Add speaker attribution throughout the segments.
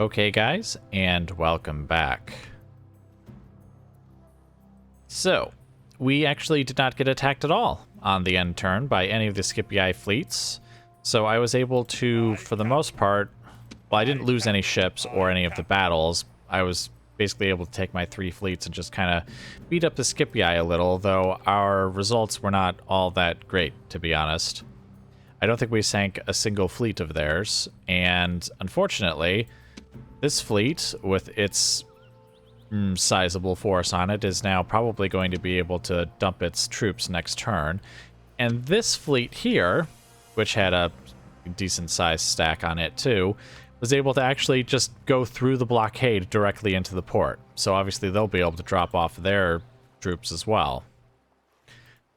Speaker 1: Okay, guys, and welcome back. So, we actually did not get attacked at all on the end turn by any of the Scipii fleets. So I was able to, for the most part, well, I didn't lose any ships or any of the battles. I was basically able to take my 3 fleets and just kind of beat up the Scipii a little, though our results were not all that great, to be honest. I don't think we sank a single fleet of theirs, and unfortunately, this fleet, with its sizable force on it, is now probably going to be able to dump its troops next turn. And this fleet here, which had a decent-sized stack on it too, was able to actually just go through the blockade directly into the port. So obviously they'll be able to drop off their troops as well.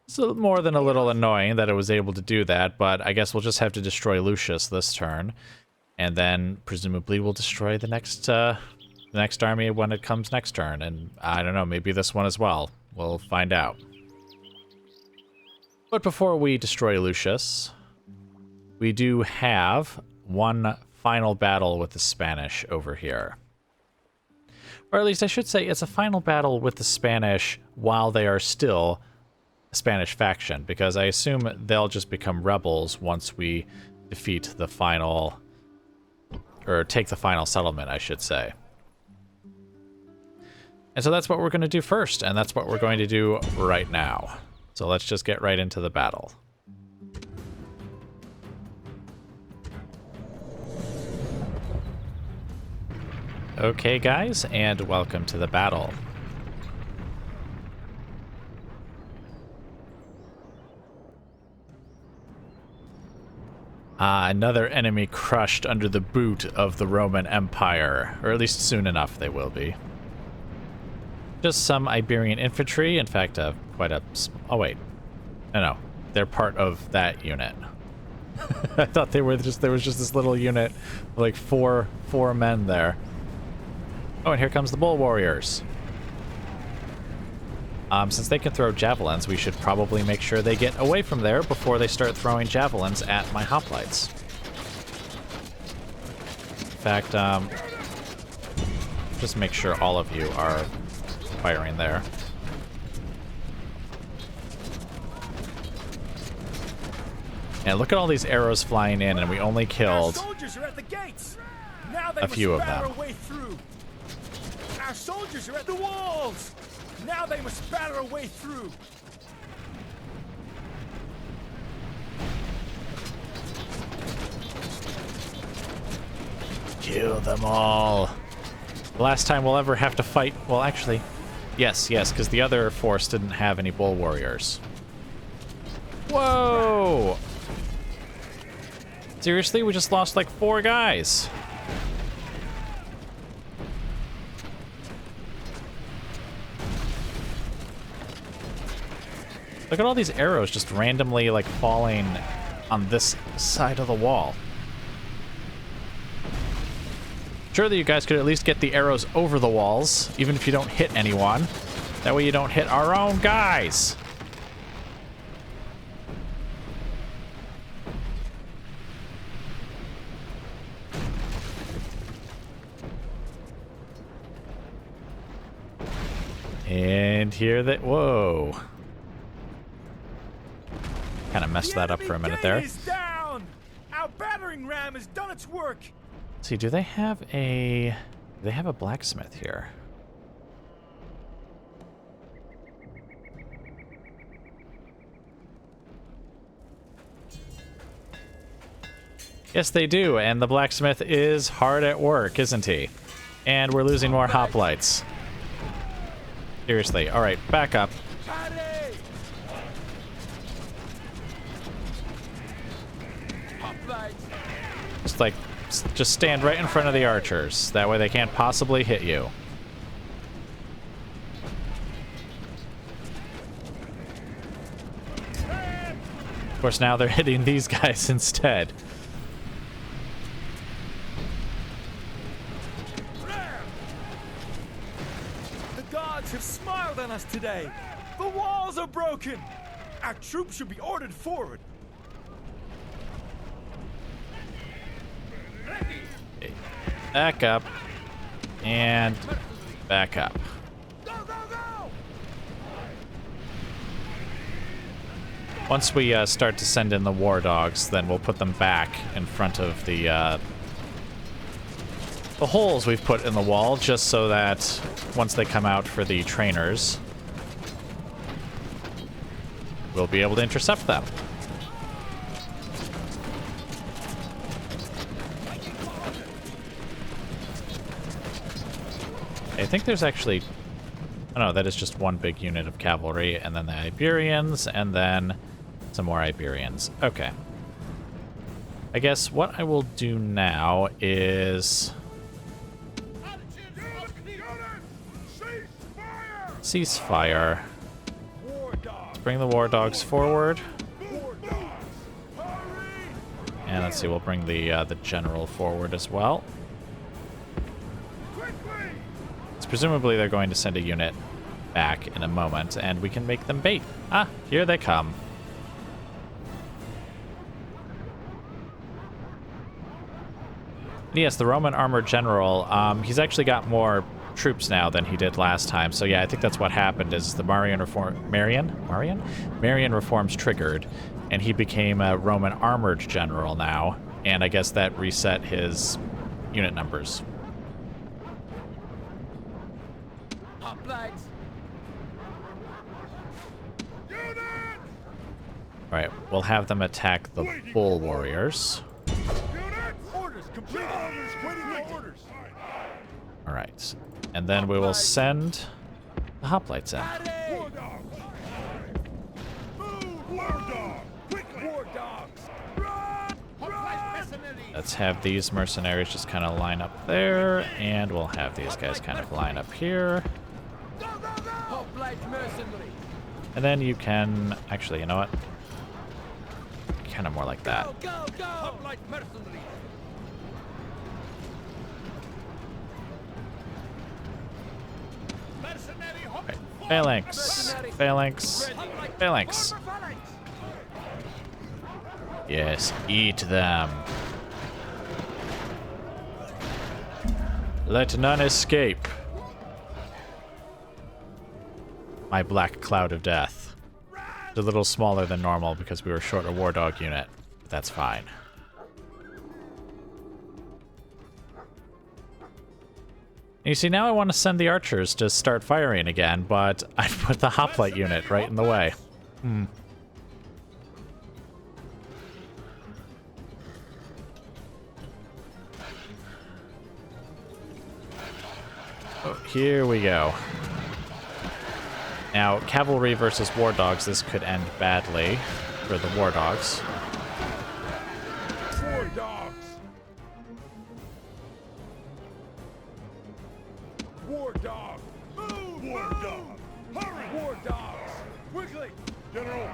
Speaker 1: So more than a little annoying that it was able to do that, but I guess we'll just have to destroy Lucius this turn. And then presumably we'll destroy the next army when it comes next turn. And I don't know, maybe this one as well. We'll find out. But before we destroy Lucius, we do have one final battle with the Spanish over here. Or at least I should say it's a final battle with the Spanish while they are still a Spanish faction, because I assume they'll just become rebels once we defeat the final, or take the final settlement, I should say. And so that's what we're going to do first, and that's what we're going to do right now. So let's just get right into the battle. Okay, guys, and welcome to the battle. Another enemy crushed under the boot of the Roman Empire, or at least soon enough they will be. Just some Iberian infantry, in fact, quite a... Oh, wait. No, they're part of that unit. I thought they were just... There was just this little unit, like four men there. Oh, and here comes the Bull Warriors. Since they can throw javelins, we should probably make sure they get away from there before they start throwing javelins at my hoplites. In fact, just make sure all of you are firing there. And look at all these arrows flying in, and we only killed a few of them.
Speaker 2: Our soldiers are at the walls! Now they must batter a way through!
Speaker 1: Kill them all. The last time we'll ever have to fight... Well, actually... Yes, because the other force didn't have any Bull Warriors. Whoa! Seriously? We just lost like 4 guys. Look at all these arrows just randomly, like, falling on this side of the wall. Surely you guys could at least get the arrows over the walls, even if you don't hit anyone. That way you don't hit our own guys. And here they... Whoa. Kind of messed that up for a minute there.
Speaker 2: Down. Our battering ram has done its work.
Speaker 1: Let's see, do they have a blacksmith here? Yes, they do, and the blacksmith is hard at work, isn't he? And we're losing more hoplites. Seriously. All right, back up. Just stand right in front of the archers. That way they can't possibly hit you. Of course, now they're hitting these guys instead.
Speaker 2: The gods have smiled on us today. The walls are broken. Our troops should be ordered forward.
Speaker 1: Back up. And back up. Once we start to send in the war dogs, then we'll put them back in front of the holes we've put in the wall, just so that once they come out for the trainers, we'll be able to intercept them. I think there's actually... Oh no, that is just one big unit of cavalry, and then the Iberians, and then some more Iberians. Okay. I guess what I will do now is... ceasefire. Let's bring the war dogs forward. And let's see, we'll bring the general forward as well. Presumably they're going to send a unit back in a moment, and we can make them bait. Ah, here they come. Yes, the Roman armored general, he's actually got more troops now than he did last time. So yeah, I think that's what happened is the Marian reforms triggered, and he became a Roman armored general now, and I guess that reset his unit numbers. Alright, we'll have them attack the bull warriors. Alright, and then we will send the hoplites in. Let's have these mercenaries just kind of line up there, and we'll have these guys kind of line up here. And then you can... Actually, you know what? Kind of more like that. Right. Phalanx. Phalanx. Phalanx. Yes, eat them. Let none escape. My black cloud of death. It's a little smaller than normal because we were short a war dog unit, but that's fine. You see, now I want to send the archers to start firing again, but I put the hoplite unit right in the way. Oh, here we go. Now, cavalry versus war dogs, this could end badly for the war dogs.
Speaker 2: War dogs! War dog! Move! War dog! Hurry! War dogs! Quickly! General!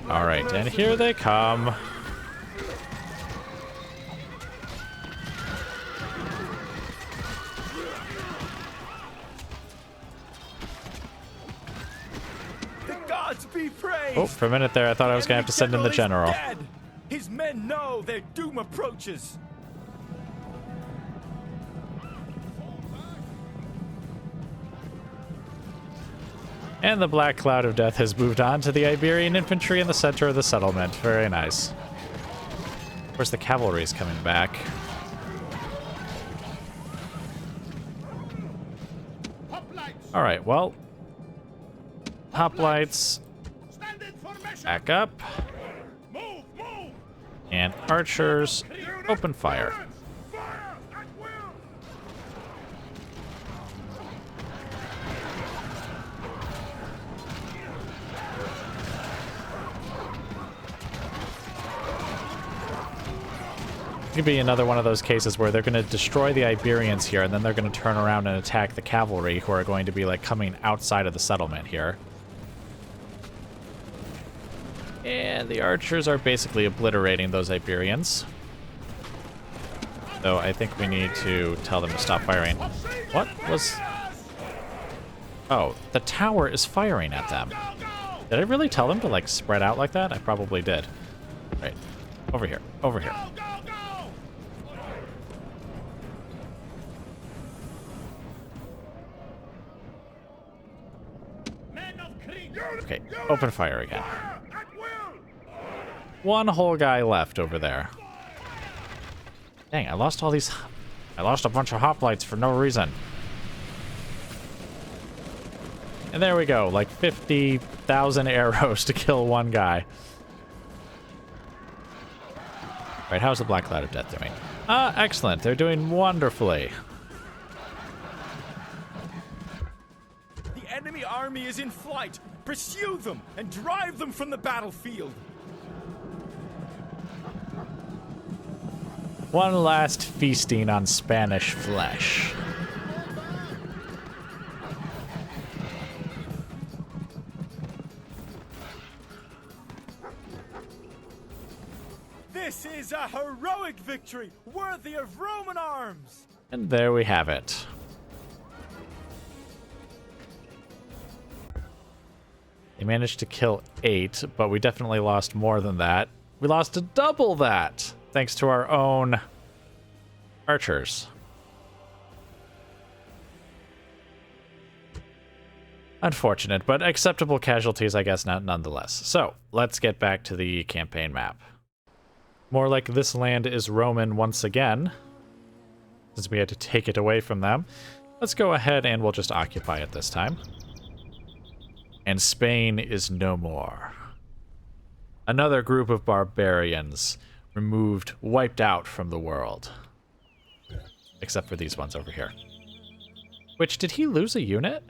Speaker 1: Alright, and here they come.
Speaker 2: Be praised.
Speaker 1: Oh, for a minute there, I thought I was going to have to send in the general.
Speaker 2: Dead. His men know their doom approaches.
Speaker 1: And the black cloud of death has moved on to the Iberian infantry in the center of the settlement. Very nice. Of course, the cavalry is coming back. Alright, well. Hoplites. Back up. And archers, open fire. It could be another one of those cases where they're going to destroy the Iberians here, and then they're going to turn around and attack the cavalry, who are going to be like coming outside of the settlement here. And the archers are basically obliterating those Iberians. So I think we need to tell them to stop firing. What was... Oh, the tower is firing at them. Did I really tell them to, like, spread out like that? I probably did. Right. Over here. Over here. Okay, open fire again. One whole guy left over there. Dang, I lost all these... I lost a bunch of hoplites for no reason. And there we go, like 50,000 arrows to kill one guy. Right, how's the Black Cloud of Death doing? Excellent. They're doing wonderfully.
Speaker 2: The enemy army is in flight. Pursue them and drive them from the battlefield.
Speaker 1: One last feasting on Spanish flesh.
Speaker 2: This is a heroic victory, worthy of Roman arms!
Speaker 1: And there we have it. They managed to kill 8, but we definitely lost more than that. We lost double that, thanks to our own archers. Unfortunate, but acceptable casualties, I guess, nonetheless. So, let's get back to the campaign map. More like this land is Roman once again, since we had to take it away from them. Let's go ahead and we'll just occupy it this time. And Spain is no more. Another group of barbarians removed, wiped out from the world. Except for these ones over here. Which, did he lose a unit?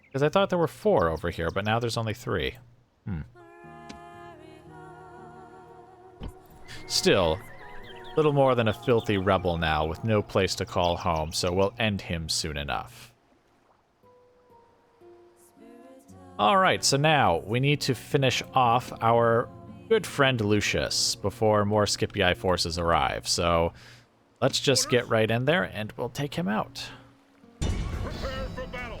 Speaker 1: Because I thought there were 4 over here, but now there's only 3. Still, little more than a filthy rebel now, with no place to call home, so we'll end him soon enough. Alright, so now we need to finish off our good friend Lucius before more Scipii forces arrive, so let's just get right in there and we'll take him out.
Speaker 3: Prepare for battle.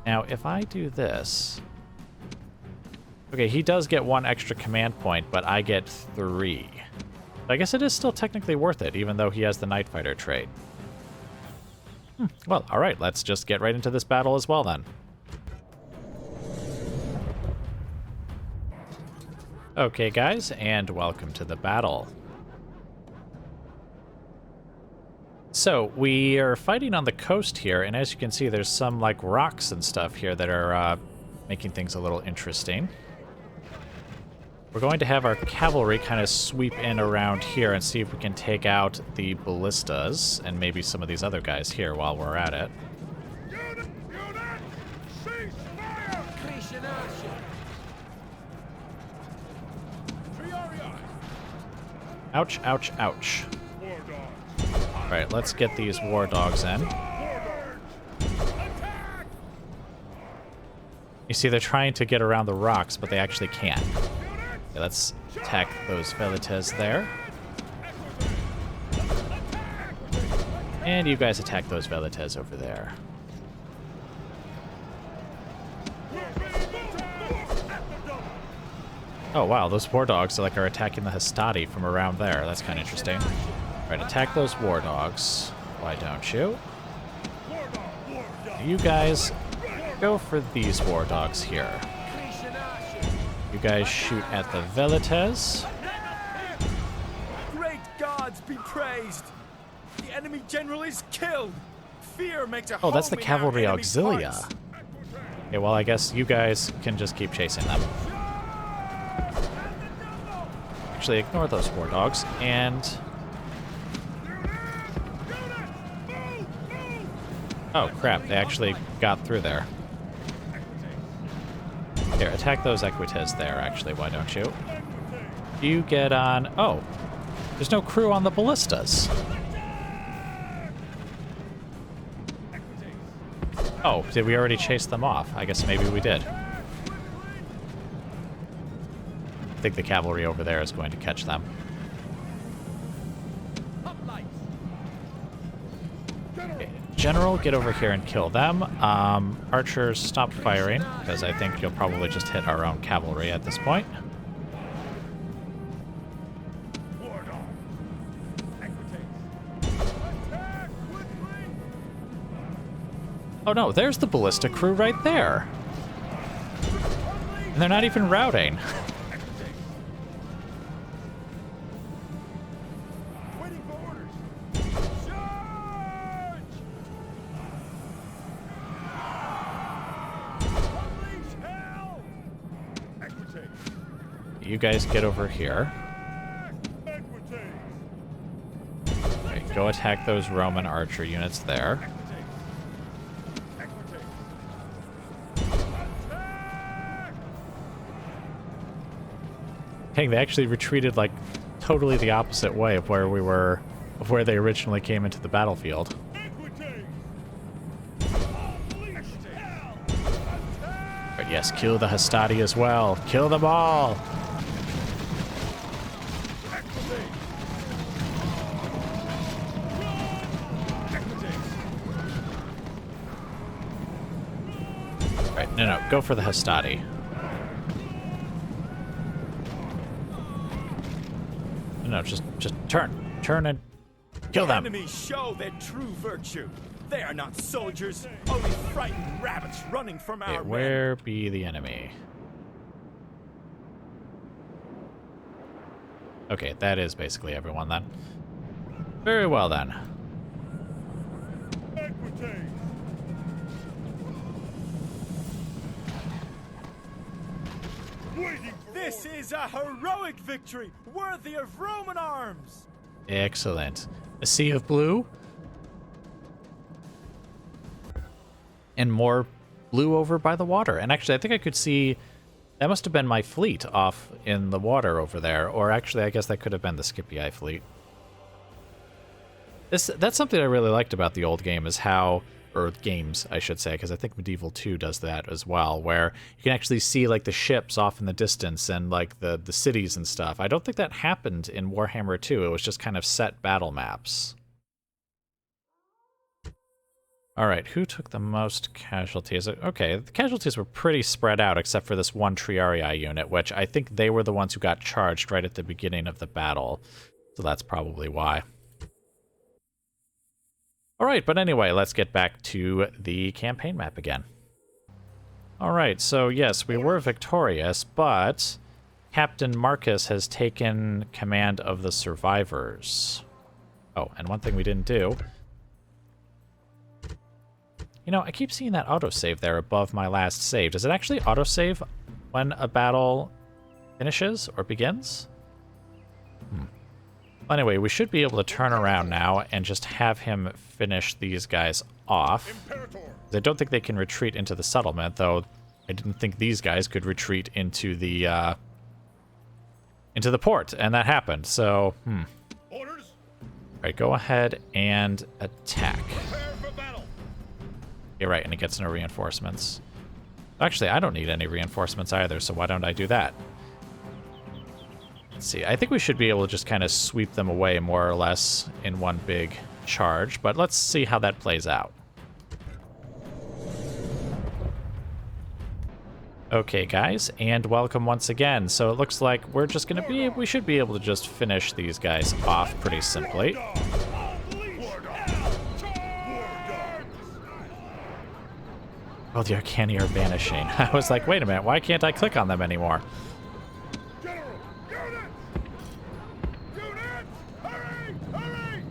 Speaker 1: Now, if I do this... Okay, he does get 1 extra command point, but I get 3. I guess it is still technically worth it, even though he has the Night Fighter trait. Well, alright, let's just get right into this battle as well, then. Okay, guys, and welcome to the battle. So, we are fighting on the coast here, and as you can see, there's some, like, rocks and stuff here that are making things a little interesting. We're going to have our cavalry kind of sweep in around here and see if we can take out the ballistas and maybe some of these other guys here while we're at it.
Speaker 3: Unit! Cease fire!
Speaker 1: Ouch, ouch, ouch.
Speaker 3: War dogs.
Speaker 1: Alright, let's get these war dogs in.
Speaker 3: War dogs. Attack!
Speaker 1: You see, they're trying to get around the rocks, but they actually can't. Okay, let's attack those velites there. And you guys attack those velites over there. Oh wow, those war dogs are attacking the Hastati from around there. That's kind of interesting. Alright, attack those war dogs. Why don't you? You guys go for these war dogs here. You guys shoot at the velites.
Speaker 2: Great gods be praised! The enemy general is killed! Fear makes a
Speaker 1: Oh, that's the
Speaker 2: home in our
Speaker 1: cavalry
Speaker 2: enemy
Speaker 1: auxilia.
Speaker 2: parts.
Speaker 1: Okay, well, I guess you guys can just keep chasing them. Actually, ignore those war dogs, and... Oh, crap, they actually got through there. Here, attack those equites there, actually, why don't you? You get on... Oh, there's no crew on the ballistas. Oh, did we already chase them off? I guess maybe we did. I think the cavalry over there is going to catch them. Okay, General, get over here and kill them. Archers, stop firing, because I think you'll probably just hit our own cavalry at this point. Oh no, there's the ballista crew right there. And they're not even routing.
Speaker 2: Waiting for orders. Charge! Unleash hell!
Speaker 3: Equity.
Speaker 1: You guys get over here.
Speaker 3: Equity.
Speaker 1: Okay, go attack those Roman archer units there.
Speaker 3: Equity.
Speaker 1: Dang, they actually retreated like totally the opposite way of where we were, of where they originally came into the battlefield.
Speaker 3: Equity.
Speaker 1: But yes, kill the Hastati as well. Kill them all. Right, no, go for the Hastati. No, just turn and kill them.
Speaker 2: Enemies show their true virtue. They are not soldiers, only frightened rabbits running from
Speaker 1: Okay,
Speaker 2: our men.
Speaker 1: where be the enemy? Okay, that is basically everyone then. Very well then.
Speaker 3: Equity. Waiting for
Speaker 2: This is a heroic victory, worthy of Roman arms.
Speaker 1: Excellent. A sea of blue? And more blue over by the water. And actually, I think I could see... That must have been my fleet off in the water over there. Or actually, I guess that could have been the Scipii fleet. That's something I really liked about the old game, is how... Or games, I should say, because I think Medieval 2 does that as well, where you can actually see, like, the ships off in the distance and, like, the cities and stuff. I don't think that happened in Warhammer 2. It was just kind of set battle maps. Alright, who took the most casualties? Okay, the casualties were pretty spread out, except for this one Triarii unit, which I think they were the ones who got charged right at the beginning of the battle. So that's probably why. Alright, but anyway, let's get back to the campaign map again. Alright, so yes, we were victorious, but Captain Marcus has taken command of the survivors. Oh, and one thing we didn't do... You know, I keep seeing that autosave there above my last save. Does it actually autosave when a battle finishes or begins? Well, anyway, we should be able to turn around now and just have him finish these guys off.
Speaker 3: Imperator.
Speaker 1: I don't think they can retreat into the settlement, though I didn't think these guys could retreat into the port, and that happened, so,
Speaker 3: Orders.
Speaker 1: Alright, go ahead and attack.
Speaker 3: Prepare for battle.
Speaker 1: You're right, and it gets no reinforcements. Actually, I don't need any reinforcements either, so why don't I do that? Let's see, I think we should be able to just kind of sweep them away more or less in one big charge, but let's see how that plays out. Okay, guys, and welcome once again. So it looks like we should be able to just finish these guys off pretty simply. Oh, the Arcani are vanishing. I was like, wait a minute, why can't I click on them anymore?
Speaker 3: General. Units. Hurry. Hurry.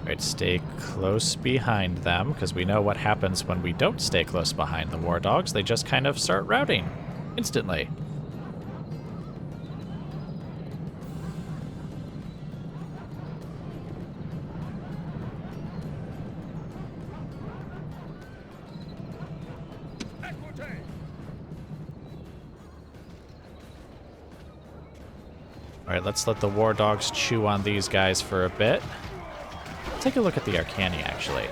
Speaker 1: Right, stay close behind them, because we know what happens when we don't stay close behind the war dogs. They just kind of start routing instantly. Alright, let's let the war dogs chew on these guys for a bit. Take a look at the Arcani, actually.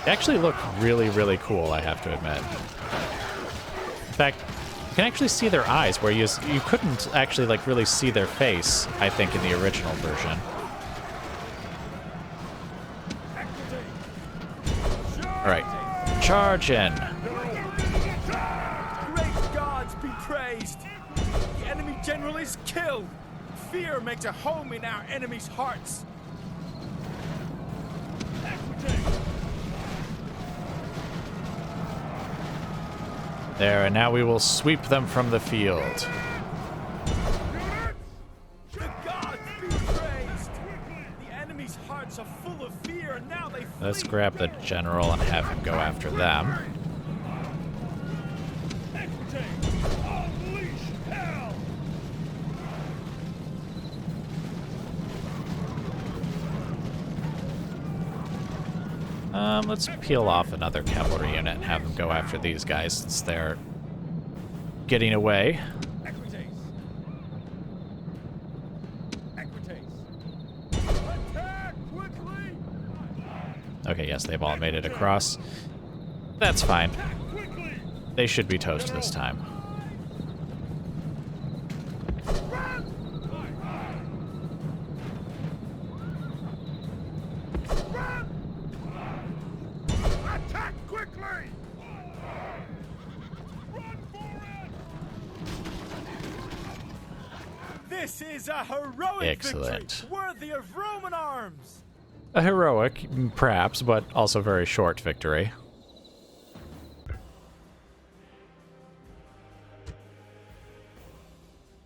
Speaker 1: They actually look really, really cool, I have to admit. In fact, you can actually see their eyes, where you couldn't actually, like, really see their face, I think, in the original version. Alright, charge in!
Speaker 2: Great gods be praised! The enemy general is killed! Fear makes a home in our enemies' hearts!
Speaker 1: There, and now we will sweep them from the field.
Speaker 2: The gods be praised! The enemy's hearts are full of fear, and now they flee.
Speaker 1: Let's grab the general and have him go after them.
Speaker 3: Unleash hell!
Speaker 1: Let's peel off another cavalry unit and have them go after these guys since they're getting away.
Speaker 2: Equites.
Speaker 3: Attack quickly!
Speaker 1: Okay, yes, they've all made it across. That's fine.
Speaker 3: Quickly!
Speaker 1: They should be toast this time.
Speaker 3: Attack quickly! Run for it!
Speaker 2: This is a heroic
Speaker 1: Excellent.
Speaker 2: victory, worthy of Roman arms.
Speaker 1: A heroic, perhaps, but also very short victory.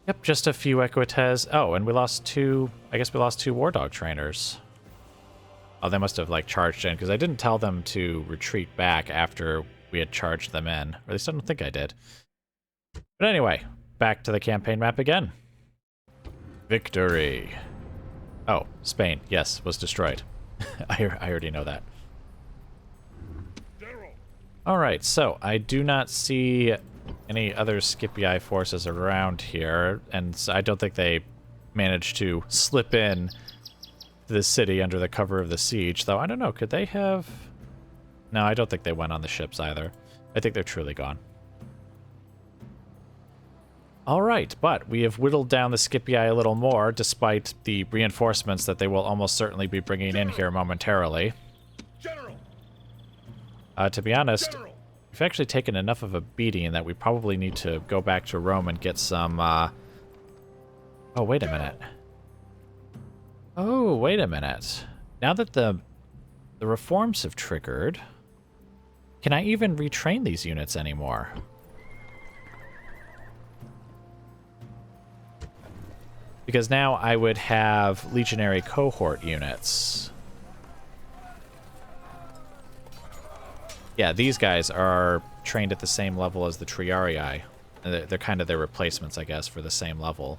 Speaker 1: Yep, just a few Equites. Oh, and we lost two... I guess we lost two War Dog trainers. Oh, they must have, like, charged in, because I didn't tell them to retreat back after we had charged them in. Or at least I don't think I did. But anyway, back to the campaign map again. Victory. Oh, Spain, yes, was destroyed. I already know that.
Speaker 3: General!
Speaker 1: Alright, so I do not see any other Scipii forces around here, and I don't think they managed to slip in to the city under the cover of the siege, though I don't know, could they have... No, I don't think they went on the ships either. I think they're truly gone. Alright, but we have whittled down the Scipii a little more, despite the reinforcements that they will almost certainly be bringing in here momentarily.
Speaker 3: General!
Speaker 1: To be honest,
Speaker 3: General!
Speaker 1: we've actually taken enough of a beating that we probably need to go back to Rome and get some, Oh, wait a minute. Oh, wait a minute. Now that the reforms have triggered, can I even retrain these units anymore? Because now I would have legionary cohort units. Yeah, these guys are trained at the same level as the Triarii. They're kind of their replacements, I guess, for the same level.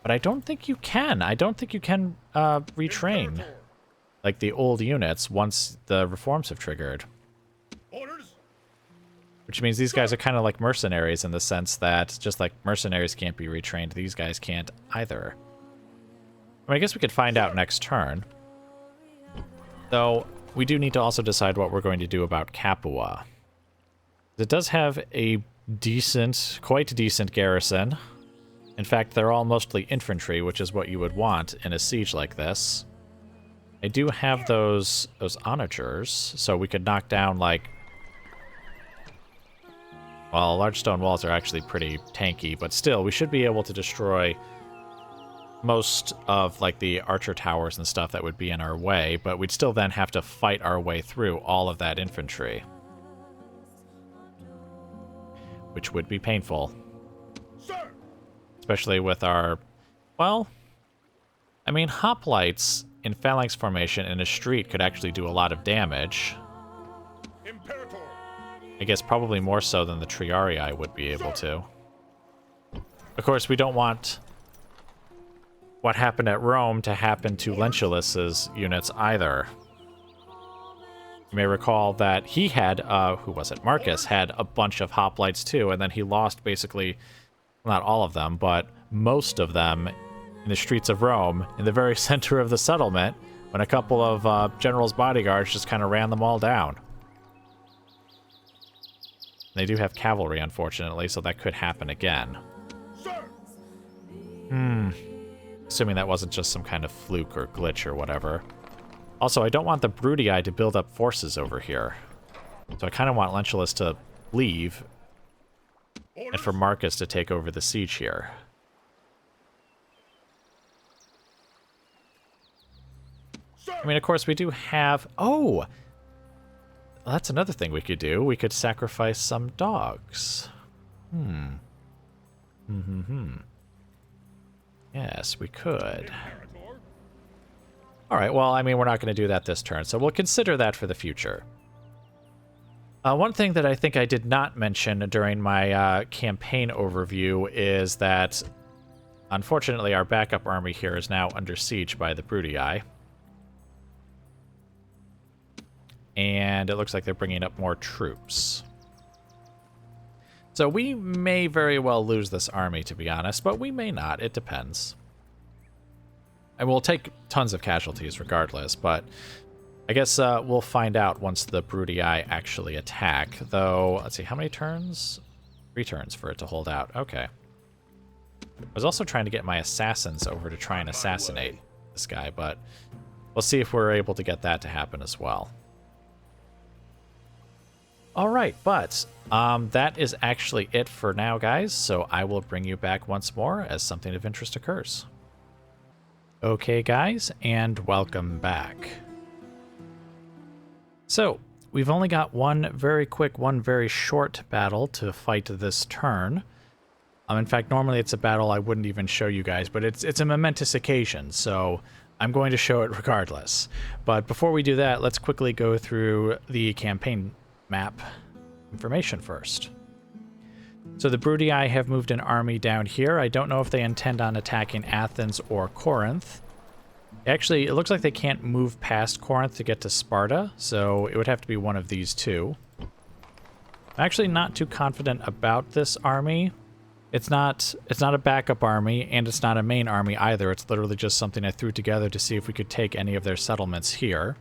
Speaker 1: But I don't think you can. I don't think you can retrain like the old units once the reforms have triggered.
Speaker 3: Orders!
Speaker 1: Which means these guys are kind of like mercenaries in the sense that just like mercenaries can't be retrained, these guys can't either. I mean, I guess we could find out next turn. Though, we do need to also decide what we're going to do about Capua. It does have a decent, quite decent garrison. In fact, they're all mostly infantry, which is what you would want in a siege like this. I do have those onagers, so we could knock down, like... Well, large stone walls are actually pretty tanky, but still, we should be able to destroy most of, like, the archer towers and stuff that would be in our way, but we'd still then have to fight our way through all of that infantry. Which would be painful.
Speaker 3: Sir!
Speaker 1: Especially with our... Well, I mean, hoplites in phalanx formation in a street could actually do a lot of damage.
Speaker 3: Imperator!
Speaker 1: I guess probably more so than the Triarii would be able to. Of course, we don't want what happened at Rome to happen to Lentulus' units either. You may recall that he had, who was it? Marcus had a bunch of hoplites too, and then he lost basically, well, not all of them, but most of them in the streets of Rome, in the very center of the settlement, when a couple of generals' bodyguards just kind of ran them all down. They do have cavalry, unfortunately, so that could happen again.
Speaker 3: Sir!
Speaker 1: Assuming that wasn't just some kind of fluke or glitch or whatever. Also, I don't want the Brutii to build up forces over here. So I kind of want Lentulus to leave, and for Marcus to take over the siege here.
Speaker 3: Sir!
Speaker 1: I mean, of course, we do have... Oh! that's another thing we could do. We could sacrifice some dogs. Yes, we could.
Speaker 3: Imperator.
Speaker 1: Alright, well, I mean, we're not going to do that this turn, so we'll consider that for the future. One thing that I think I did not mention during my campaign overview is that, unfortunately, our backup army here is now under siege by the Brudii. And it looks like they're bringing up more troops. So we may very well lose this army, to be honest, but we may not. It depends. And we'll take tons of casualties regardless, but I guess we'll find out once the Brudii actually attack. Though, let's see, how many turns? 3 turns for it to hold out. Okay. I was also trying to get my assassins over to try and assassinate this guy, but we'll see if we're able to get that to happen as well. Alright, but that is actually it for now, guys, so I will bring you back once more as something of interest occurs. Okay, guys, and welcome back. So, we've only got one very quick, one very short battle to fight this turn. In fact, normally it's a battle I wouldn't even show you guys, but it's a momentous occasion, so I'm going to show it regardless. But before we do that, let's quickly go through the campaign map information first. So the Brudii have moved an army down here. I don't know if they intend on attacking Athens or Corinth. Actually, it looks like they can't move past Corinth to get to Sparta, so it would have to be one of these two. I'm actually not too confident about this army. It's not a backup army, and it's not a main army either. It's literally just something I threw together to see if we could take any of their settlements here.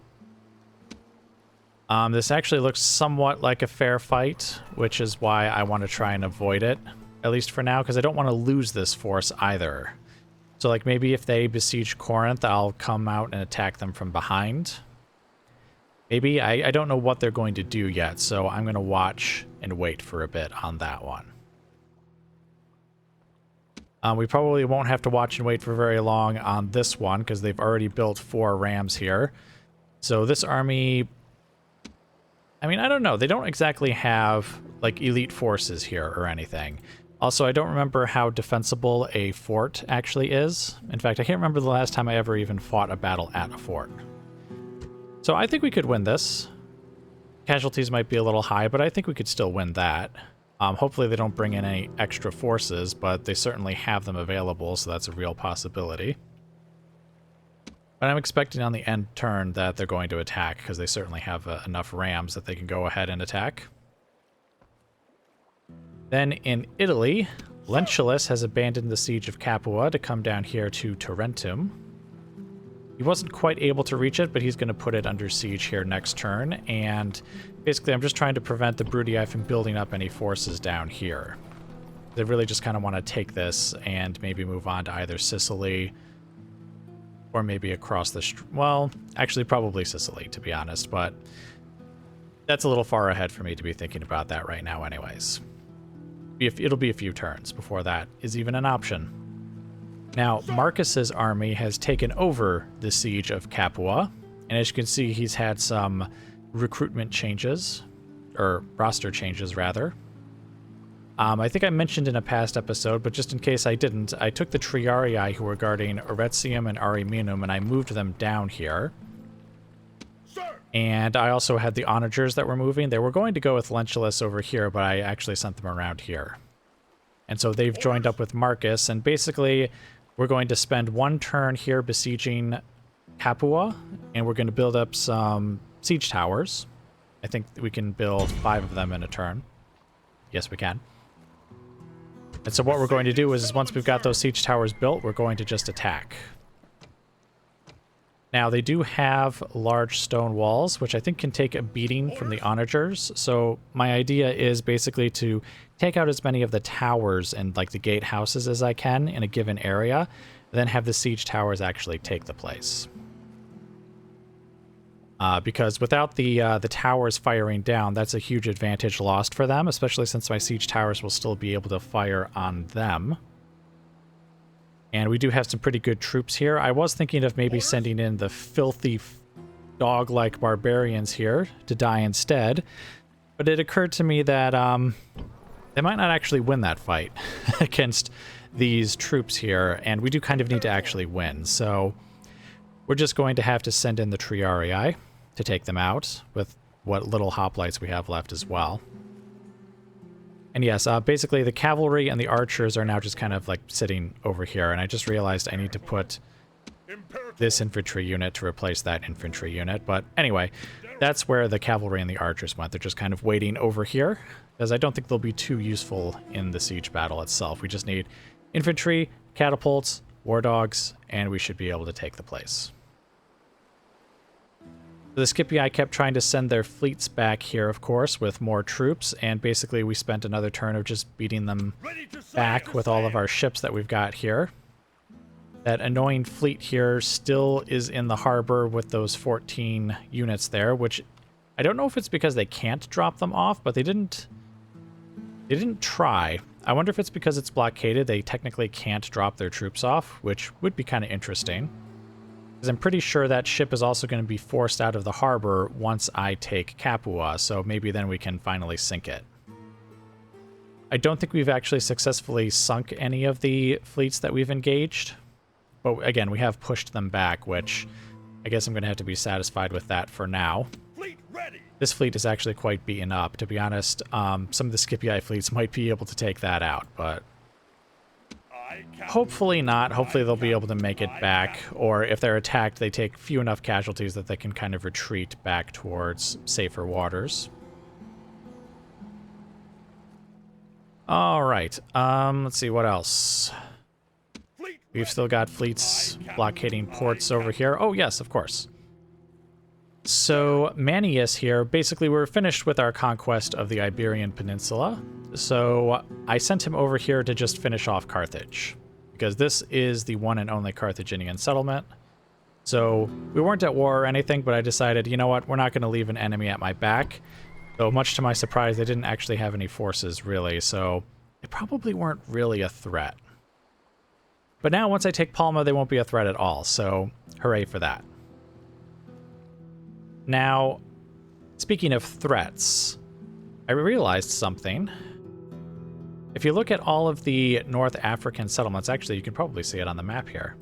Speaker 1: This actually looks somewhat like a fair fight, which is why I want to try and avoid it, at least for now, because I don't want to lose this force either. So, like, maybe if they besiege Corinth, I'll come out and attack them from behind. Maybe. I don't know what they're going to do yet, so I'm going to watch and wait for a bit on that one. We probably won't have to watch and wait for very long on this one, because they've already built 4 rams here. So this army, I mean, I don't know. They don't exactly have, like, elite forces here or anything. Also, I don't remember how defensible a fort actually is. In fact, I can't remember the last time I ever even fought a battle at a fort. So I think we could win this. Casualties might be a little high, but I think we could still win that. Hopefully they don't bring in any extra forces, but they certainly have them available, so that's a real possibility. But I'm expecting on the end turn that they're going to attack, because they certainly have enough rams that they can go ahead and attack. Then in Italy, Lentulus has abandoned the siege of Capua to come down here to Tarentum. He wasn't quite able to reach it, but he's going to put it under siege here next turn, and basically I'm just trying to prevent the Brudii from building up any forces down here. They really just kind of want to take this and maybe move on to either Sicily or maybe across the... well, actually probably Sicily, to be honest, but that's a little far ahead for me to be thinking about that right now anyways. It'll be a few turns before that is even an option. Now, Marcus's army has taken over the siege of Capua, and as you can see, he's had some recruitment changes, or roster changes, rather. I think I mentioned in a past episode, but just in case I didn't, I took the Triarii who were guarding Aretium and Ariminum, and I moved them down here. And I also had the onagers that were moving. They were going to go with Lentulus over here, but I actually sent them around here. And so they've joined up with Marcus, and basically we're going to spend 1 turn here besieging Capua, and we're going to build up some siege towers. I think we can build 5 of them in a turn. Yes, we can. And so what we're going to do is once we've got those siege towers built, we're going to just attack. Now, they do have large stone walls, which I think can take a beating from the onagers. So my idea is basically to take out as many of the towers and like the gatehouses as I can in a given area, then have the siege towers actually take the place. Because without the towers firing down, that's a huge advantage lost for them, especially since my siege towers will still be able to fire on them. And we do have some pretty good troops here. I was thinking of maybe sending in the filthy dog-like barbarians here to die instead. But it occurred to me that they might not actually win that fight against these troops here, and we do kind of need to actually win. So we're just going to have to send in the Triarii to take them out with what little hoplites we have left as well. And yes, basically the cavalry and the archers are now just kind of like sitting over here, and I just realized I need to put this infantry unit to replace that infantry unit. But anyway, that's where the cavalry and the archers went. They're just kind of waiting over here, because I don't think they'll be too useful in the siege battle itself. We just need infantry, catapults, war dogs, and we should be able to take the place. The Scipii kept trying to send their fleets back here, of course, with more troops, and basically we spent another turn of just beating them back with all of our ships that we've got here. That annoying fleet here still is in the harbor with those 14 units there, which I don't know if it's because they can't drop them off, but they didn't try. I wonder if it's because it's blockaded, they technically can't drop their troops off, which would be kind of interesting. Because I'm pretty sure that ship is also going to be forced out of the harbor once I take Capua, so maybe then we can finally sink it. I don't think we've actually successfully sunk any of the fleets that we've engaged. But again, we have pushed them back, which I guess I'm going to have to be satisfied with that for now.
Speaker 3: Fleet ready.
Speaker 1: This fleet is actually quite beaten up. To be honest, some of the Scipii fleets might be able to take that out, but hopefully not. Hopefully they'll be able to make it back, or if they're attacked, they take few enough casualties that they can kind of retreat back towards safer waters. All right, let's see what else. We've still got fleets blockading ports over here. Oh, yes, of course. So, Manius here, basically we're finished with our conquest of the Iberian Peninsula. So, I sent him over here to just finish off Carthage, because this is the one and only Carthaginian settlement. So, we weren't at war or anything, but I decided, you know what, we're not going to leave an enemy at my back. So, much to my surprise, they didn't actually have any forces, really, so they probably weren't really a threat. But now, once I take Palma, they won't be a threat at all, so hooray for that. Now, speaking of threats, I realized something. If you look at all of the North African settlements, actually, you can probably see it on the map here.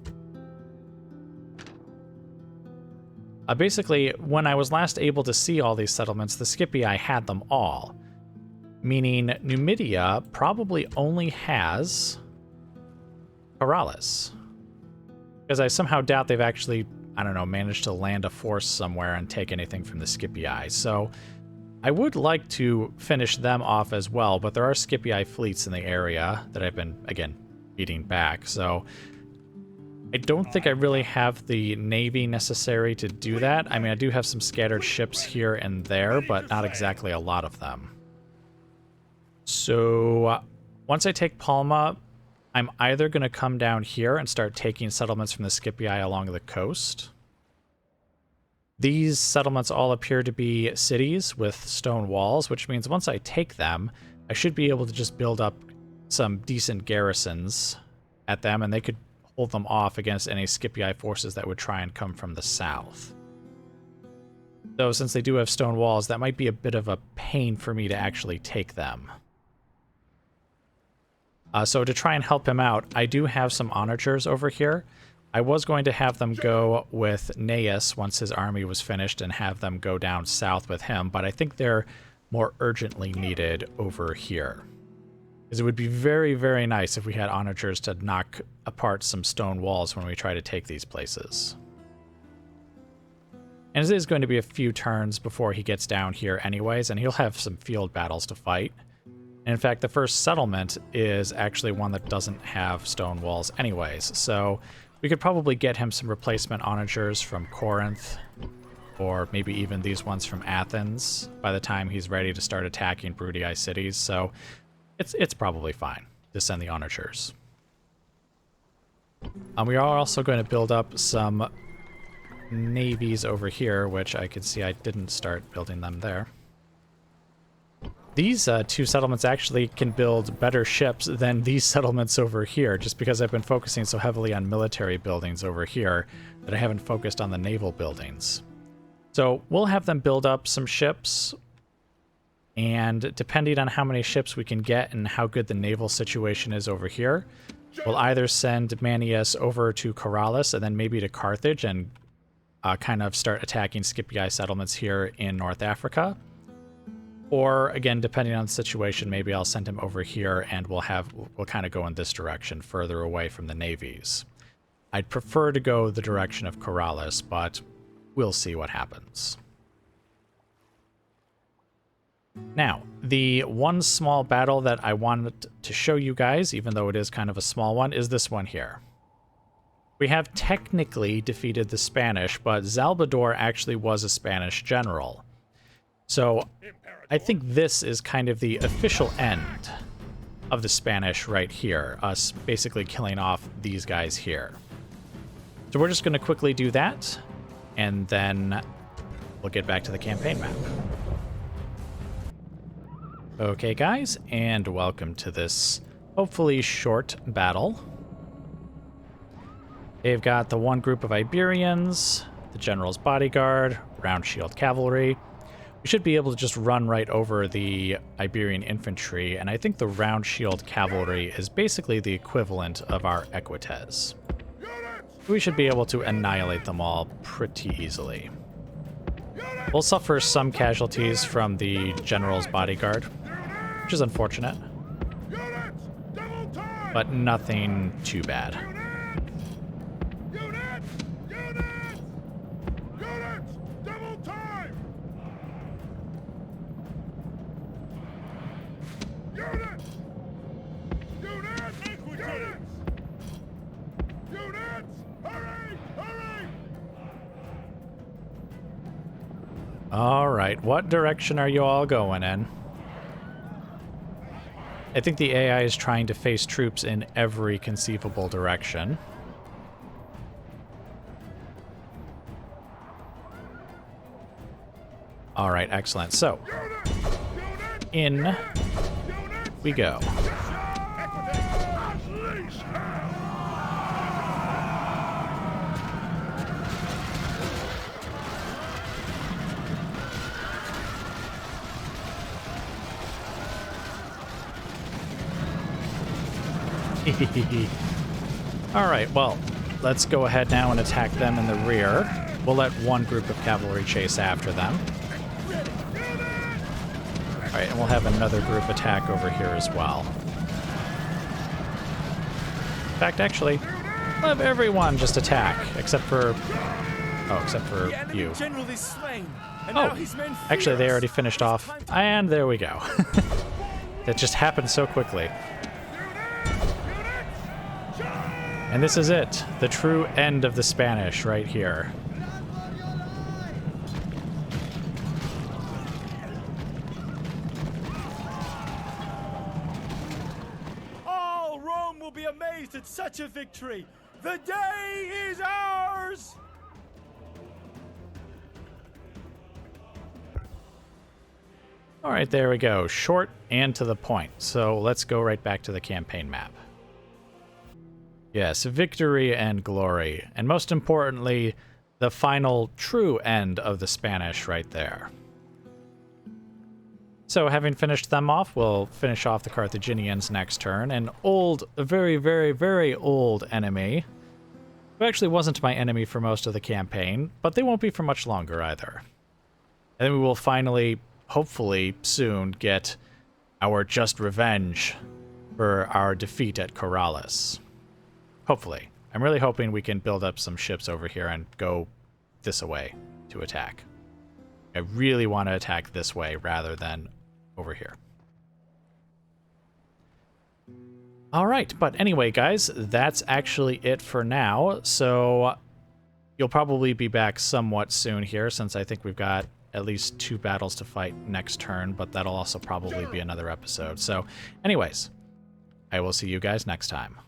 Speaker 1: Basically, when I was last able to see all these settlements, the Scipii had them all. Meaning, Numidia probably only has Corrales. Because I somehow doubt they've actually, I don't know, managed to land a force somewhere and take anything from the Scipii. So I would like to finish them off as well, but there are Scipii fleets in the area that I've been, again, beating back. So I don't think I really have the navy necessary to do that. I mean, I do have some scattered ships here and there, but not exactly a lot of them. So once I take Palma, I'm either going to come down here and start taking settlements from the Scipii along the coast. These settlements all appear to be cities with stone walls, which means once I take them, I should be able to just build up some decent garrisons at them, and they could hold them off against any Scipii forces that would try and come from the south. Though since they do have stone walls, that might be a bit of a pain for me to actually take them. So to try and help him out, I do have some onagers over here. I was going to have them go with Gnaeus once his army was finished and have them go down south with him, but I think they're more urgently needed over here. Because it would be very, very nice if we had onagers to knock apart some stone walls when we try to take these places. And it is going to be a few turns before he gets down here anyways, and he'll have some field battles to fight. In fact, the first settlement is actually one that doesn't have stone walls anyways, so we could probably get him some replacement onagers from Corinth, or maybe even these ones from Athens by the time he's ready to start attacking Bruttii cities, so it's probably fine to send the onagers. We are also going to build up some navies over here, which I can see I didn't start building them there. These two settlements actually can build better ships than these settlements over here, just because I've been focusing so heavily on military buildings over here that I haven't focused on the naval buildings. So we'll have them build up some ships, and depending on how many ships we can get and how good the naval situation is over here, we'll either send Manius over to Corrales and then maybe to Carthage and kind of start attacking Scipii settlements here in North Africa. Or, again, depending on the situation, maybe I'll send him over here and we'll kind of go in this direction, further away from the navies. I'd prefer to go the direction of Corrales, but we'll see what happens. Now, the one small battle that I wanted to show you guys, even though it is kind of a small one, is this one here. We have technically defeated the Spanish, but Zalbador actually was a Spanish general. So I think this is kind of the official end of the Spanish right here, us basically killing off these guys here. So we're just going to quickly do that, and then we'll get back to the campaign map. Okay, guys, and welcome to this hopefully short battle. They've got the one group of Iberians, the general's bodyguard, round shield cavalry. We should be able to just run right over the Iberian infantry, and I think the round shield cavalry is basically the equivalent of our Equites. We should be able to annihilate them all pretty easily. We'll suffer some casualties from the general's bodyguard, which is unfortunate, but nothing too bad. Alright, what direction are you all going in? I think the AI is trying to face troops in every conceivable direction. Alright, excellent. So, in we go. Alright, well, let's go ahead now and attack them in the rear. We'll let one group of cavalry chase after them. Alright, and we'll have another group attack over here as well. In fact, actually, let everyone just attack, except for... Oh, except for you. Oh, actually, they already finished off. And there we go. That just happened so quickly. And this is it, the true end of the Spanish right here.
Speaker 2: All Rome will be amazed at such a victory. The day is ours!
Speaker 1: All right, there we go. Short and to the point. So let's go right back to the campaign map. Yes, victory and glory. And most importantly, the final true end of the Spanish right there. So having finished them off, we'll finish off the Carthaginians next turn. An old, a very, very, very old enemy, who actually wasn't my enemy for most of the campaign, but they won't be for much longer either. And then we will finally, hopefully soon, get our just revenge for our defeat at Corrales. Hopefully. I'm really hoping we can build up some ships over here and go this way to attack. I really want to attack this way rather than over here. Alright, but anyway, guys, that's actually it for now. So you'll probably be back somewhat soon here, since I think we've got at least 2 battles to fight next turn, but that'll also probably be another episode. So anyways, I will see you guys next time.